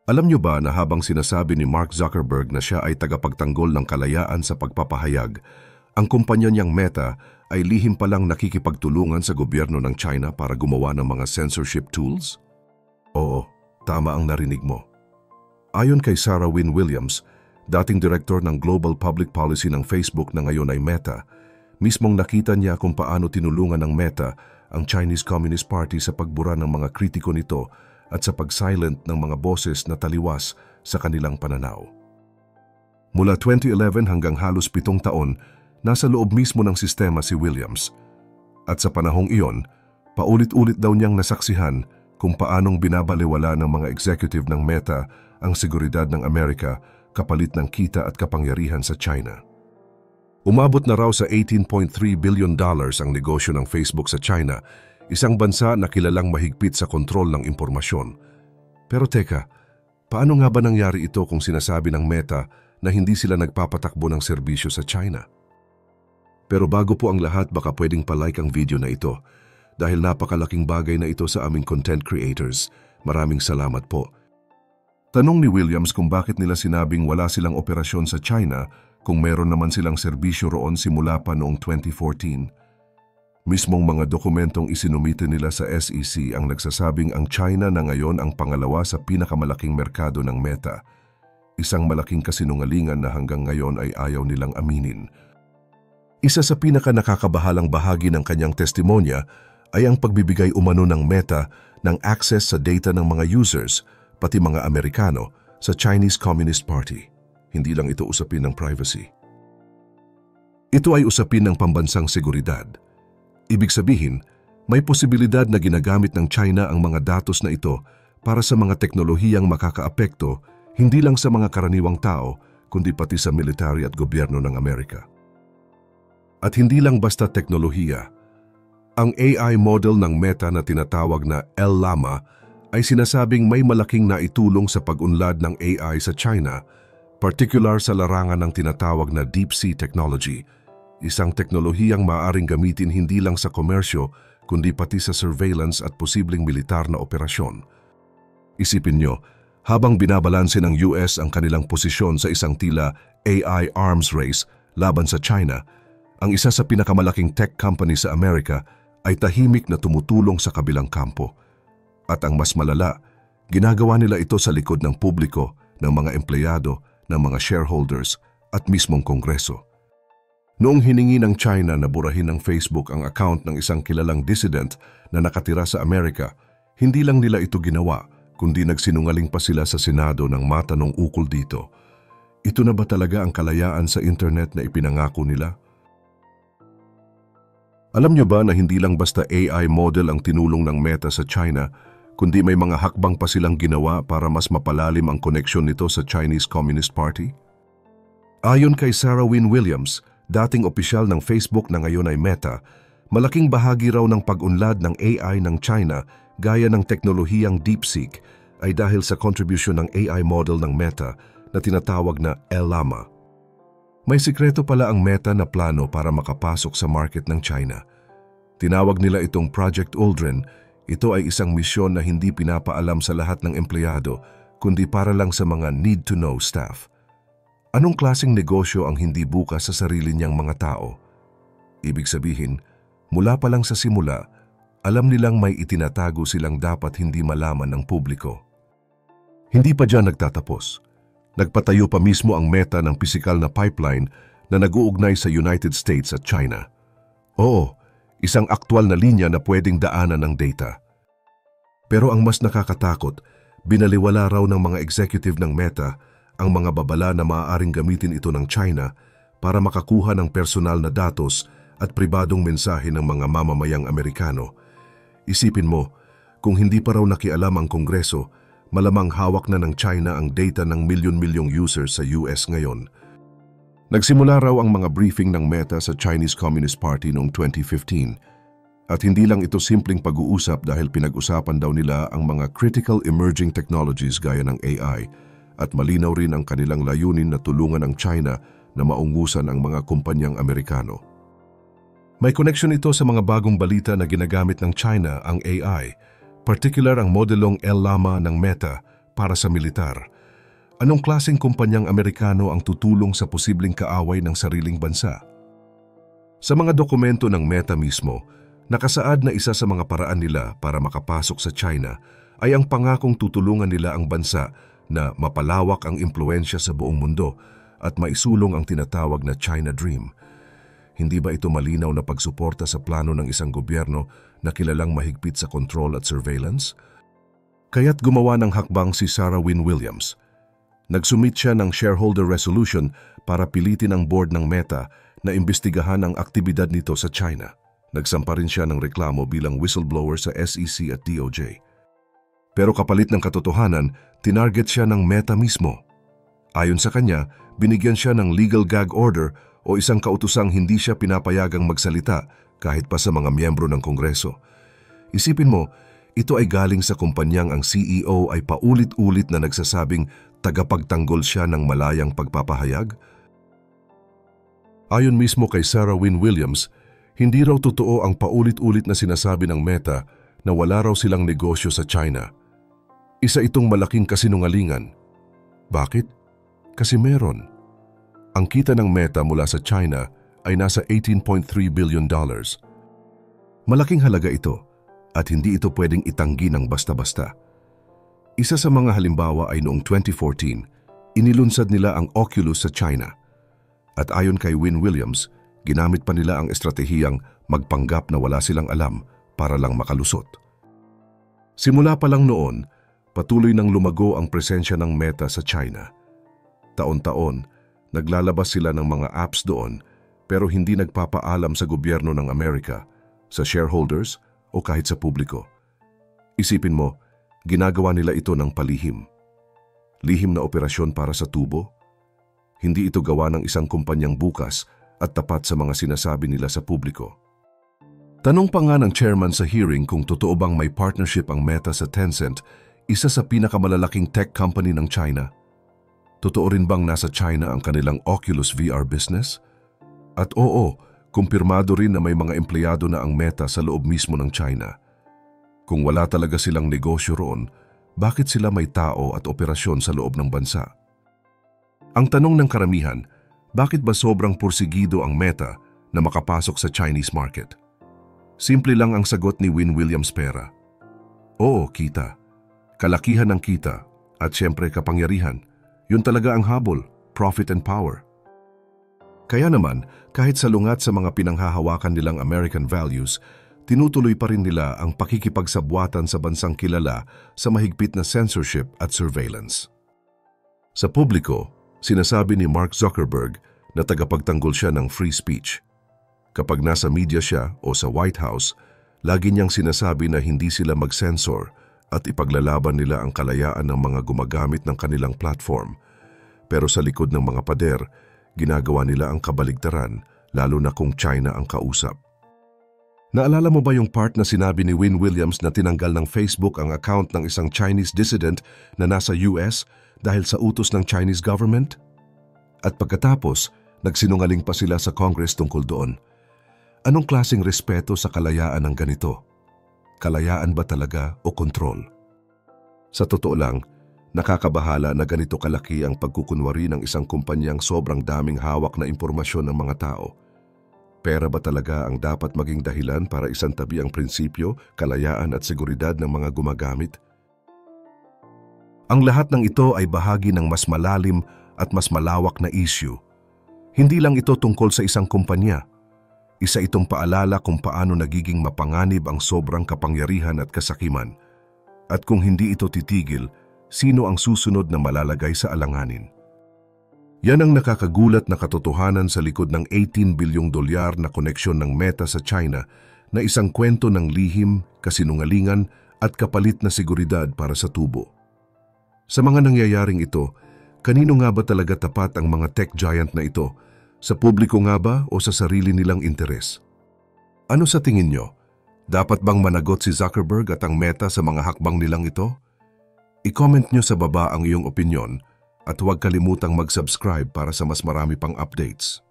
Alam niyo ba na habang sinasabi ni Mark Zuckerberg na siya ay tagapagtanggol ng kalayaan sa pagpapahayag, ang kumpanya niyang Meta ay lihim palang nakikipagtulungan sa gobyerno ng China para gumawa ng mga censorship tools? Oo, tama ang narinig mo. Ayon kay Sarah Wynne Williams, dating direktor ng Global Public Policy ng Facebook na ngayon ay Meta, mismong nakita niya kung paano tinulungan ng Meta ang Chinese Communist Party sa pagbura ng mga kritiko nito at sa pag-silent ng mga boses na taliwas sa kanilang pananaw. Mula 2011 hanggang halos 7 taon, nasa loob mismo ng sistema si Williams. At sa panahong iyon, paulit-ulit daw niyang nasaksihan kung paanong binabalewala ng mga executive ng Meta ang seguridad ng Amerika kapalit ng kita at kapangyarihan sa China. Umabot na raw sa $18.3 billion ang negosyo ng Facebook sa China, isang bansa na kilalang mahigpit sa kontrol ng impormasyon. Pero teka, paano nga ba nangyari ito kung sinasabi ng Meta na hindi sila nagpapatakbo ng serbisyo sa China? Pero bago po ang lahat, baka pwedeng palike ang video na ito dahil napakalaking bagay na ito sa aming content creators. Maraming salamat po. Tanong ni Williams kung bakit nila sinabing wala silang operasyon sa China kung meron naman silang serbisyo roon simula pa noong 2014. Mismong mga dokumentong isinumite nila sa SEC ang nagsasabing ang China na ngayon ang pangalawa sa pinakamalaking merkado ng Meta. Isang malaking kasinungalingan na hanggang ngayon ay ayaw nilang aminin. Isa sa pinaka-nakakabahalang bahagi ng kanyang testimonya ay ang pagbibigay umano ng Meta ng access sa data ng mga users, pati mga Amerikano, sa Chinese Communist Party. Hindi lang ito usapin ng privacy. Ito ay usapin ng pambansang seguridad. Ibig sabihin, may posibilidad na ginagamit ng China ang mga datos na ito para sa mga teknolohiyang makakaapekto hindi lang sa mga karaniwang tao, kundi pati sa military at gobyerno ng Amerika. At hindi lang basta teknolohiya. Ang AI model ng Meta na tinatawag na Llama ay sinasabing may malaking naitulong sa pag-unlad ng AI sa China, particular sa larangan ng tinatawag na Deep Sea Technology, isang teknolohiyang maaaring gamitin hindi lang sa komersyo kundi pati sa surveillance at posibleng militar na operasyon. Isipin nyo, habang binabalanse ng US ang kanilang posisyon sa isang tila AI arms race laban sa China, ang isa sa pinakamalaking tech company sa Amerika ay tahimik na tumutulong sa kabilang kampo. At ang mas malala, ginagawa nila ito sa likod ng publiko, ng mga empleyado, ng mga shareholders at mismong Kongreso. Noong hiningi ng China na burahin ng Facebook ang account ng isang kilalang dissident na nakatira sa Amerika, hindi lang nila ito ginawa, kundi nagsinungaling pa sila sa Senado ng matanong ukol dito. Ito na ba talaga ang kalayaan sa internet na ipinangako nila? Alam niyo ba na hindi lang basta AI model ang tinulong ng Meta sa China, kundi may mga hakbang pa silang ginawa para mas mapalalim ang koneksyon nito sa Chinese Communist Party? Ayon kay Sarah Wynne Williams, dating opisyal ng Facebook na ngayon ay Meta, malaking bahagi raw ng pag-unlad ng AI ng China gaya ng teknolohiyang DeepSeek ay dahil sa contribution ng AI model ng Meta na tinatawag na Llama. May sikreto pala ang Meta na plano para makapasok sa market ng China. Tinawag nila itong Project Aldrin. Ito ay isang misyon na hindi pinapaalam sa lahat ng empleyado, kundi para lang sa mga need-to-know staff. Anong klaseng negosyo ang hindi bukas sa sarili niyang mga tao? Ibig sabihin, mula pa lang sa simula, alam nilang may itinatago silang dapat hindi malaman ng publiko. Hindi pa dyan nagtatapos. Nagpatayo pa mismo ang Meta ng pisikal na pipeline na nag-uugnay sa United States at China. Oo, isang aktwal na linya na pwedeng daanan ng data. Pero ang mas nakakatakot, binaliwala raw ng mga executive ng Meta ang mga babala na maaaring gamitin ito ng China para makakuha ng personal na datos at pribadong mensahe ng mga mamamayang Amerikano. Isipin mo, kung hindi pa raw nakialam ang Kongreso, malamang hawak na ng China ang data ng milyon-milyong users sa US ngayon. Nagsimula raw ang mga briefing ng Meta sa Chinese Communist Party noong 2015. At hindi lang ito simpleng pag-uusap dahil pinag-usapan daw nila ang mga critical emerging technologies gaya ng AI at malinaw rin ang kanilang layunin na tulungan ang China na maungusan ang mga kumpanyang Amerikano. May connection ito sa mga bagong balita na ginagamit ng China ang AI, particular ang modelong Llama ng Meta para sa militar. Anong klaseng kumpanyang Amerikano ang tutulong sa posibleng kaaway ng sariling bansa? Sa mga dokumento ng Meta mismo, nakasaad na isa sa mga paraan nila para makapasok sa China ay ang pangakong tutulungan nila ang bansa na mapalawak ang impluensya sa buong mundo at maisulong ang tinatawag na China Dream. Hindi ba ito malinaw na pagsuporta sa plano ng isang gobyerno na kilalang mahigpit sa control at surveillance? Kaya't gumawa ng hakbang si Sarah Wynne Williams. Nagsumit siya ng shareholder resolution para pilitin ang board ng Meta na imbestigahan ang aktibidad nito sa China. Nagsampa rin siya ng reklamo bilang whistleblower sa SEC at DOJ. Pero kapalit ng katotohanan, tinarget siya ng Meta mismo. Ayon sa kanya, binigyan siya ng legal gag order o isang kautusang hindi siya pinapayagang magsalita kahit pa sa mga miyembro ng Kongreso. Isipin mo, ito ay galing sa kumpanyang ang CEO ay paulit-ulit na nagsasabing tagapagtanggol siya ng malayang pagpapahayag? Ayon mismo kay Sarah Wynne Williams, hindi raw totoo ang paulit-ulit na sinasabi ng Meta na wala raw silang negosyo sa China. Isa itong malaking kasinungalingan. Bakit? Kasi meron. Ang kita ng Meta mula sa China ay nasa $18.3 billion. Malaking halaga ito at hindi ito pwedeng itanggi ng basta-basta. Isa sa mga halimbawa ay noong 2014, inilunsad nila ang Oculus sa China. At ayon kay Wynne Williams, ginamit pa nila ang estratehiyang magpanggap na wala silang alam para lang makalusot. Simula pa lang noon, patuloy nang lumago ang presensya ng Meta sa China. Taon-taon, naglalabas sila ng mga apps doon pero hindi nagpapaalam sa gobyerno ng Amerika, sa shareholders o kahit sa publiko. Isipin mo, ginagawa nila ito ng palihim. Lihim na operasyon para sa tubo? Hindi ito gawa ng isang kumpanyang bukas at tapat sa mga sinasabi nila sa publiko. Tanong pa nga ng chairman sa hearing kung totoo bang may partnership ang Meta sa Tencent, isa sa pinakamalalaking tech company ng China. Totoo rin bang nasa China ang kanilang Oculus VR business? At oo, kumpirmado rin na may mga empleyado na ang Meta sa loob mismo ng China. Kung wala talaga silang negosyo roon, bakit sila may tao at operasyon sa loob ng bansa? Ang tanong ng karamihan, bakit ba sobrang porsigido ang Meta na makapasok sa Chinese market? Simple lang ang sagot ni Wynne Williams Pera. Oo, kita. Kalakihan ng kita at siyempre kapangyarihan. Yun talaga ang habol, profit and power. Kaya naman, kahit salungat sa mga pinanghahawakan nilang American values, tinutuloy pa rin nila ang pakikipagsabwatan sa bansang kilala sa mahigpit na censorship at surveillance. Sa publiko, sinasabi ni Mark Zuckerberg na tagapagtanggol siya ng free speech. Kapag nasa media siya o sa White House, lagi niyang sinasabi na hindi sila mag-censor at ipaglalaban nila ang kalayaan ng mga gumagamit ng kanilang platform. Pero sa likod ng mga pader, ginagawa nila ang kabaligtaran, lalo na kung China ang kausap. Naalala mo ba yung part na sinabi ni Wynne Williams na tinanggal ng Facebook ang account ng isang Chinese dissident na nasa US dahil sa utos ng Chinese government? At pagkatapos, nagsinungaling pa sila sa Congress tungkol doon. Anong klaseng respeto sa kalayaan ng ganito? Kalayaan ba talaga o kontrol? Sa totoo lang, nakakabahala na ganito kalaki ang pagkukunwari ng isang kumpanyang sobrang daming hawak na impormasyon ng mga tao. Pera ba talaga ang dapat maging dahilan para isantabi ang prinsipyo, kalayaan at seguridad ng mga gumagamit? Ang lahat ng ito ay bahagi ng mas malalim at mas malawak na issue. Hindi lang ito tungkol sa isang kumpanya. Isa itong paalala kung paano nagiging mapanganib ang sobrang kapangyarihan at kasakiman. At kung hindi ito titigil, sino ang susunod na malalagay sa alanganin? Yan ang nakakagulat na katotohanan sa likod ng $18 bilyong na koneksyon ng Meta sa China na isang kwento ng lihim, kasinungalingan at kapalit na seguridad para sa tubo. Sa mga nangyayaring ito, kanino nga ba talaga tapat ang mga tech giant na ito? Sa publiko nga ba o sa sarili nilang interes? Ano sa tingin nyo? Dapat bang managot si Zuckerberg at ang Meta sa mga hakbang nilang ito? I-comment nyo sa baba ang iyong opinyon at huwag kalimutang mag-subscribe para sa mas marami pang updates.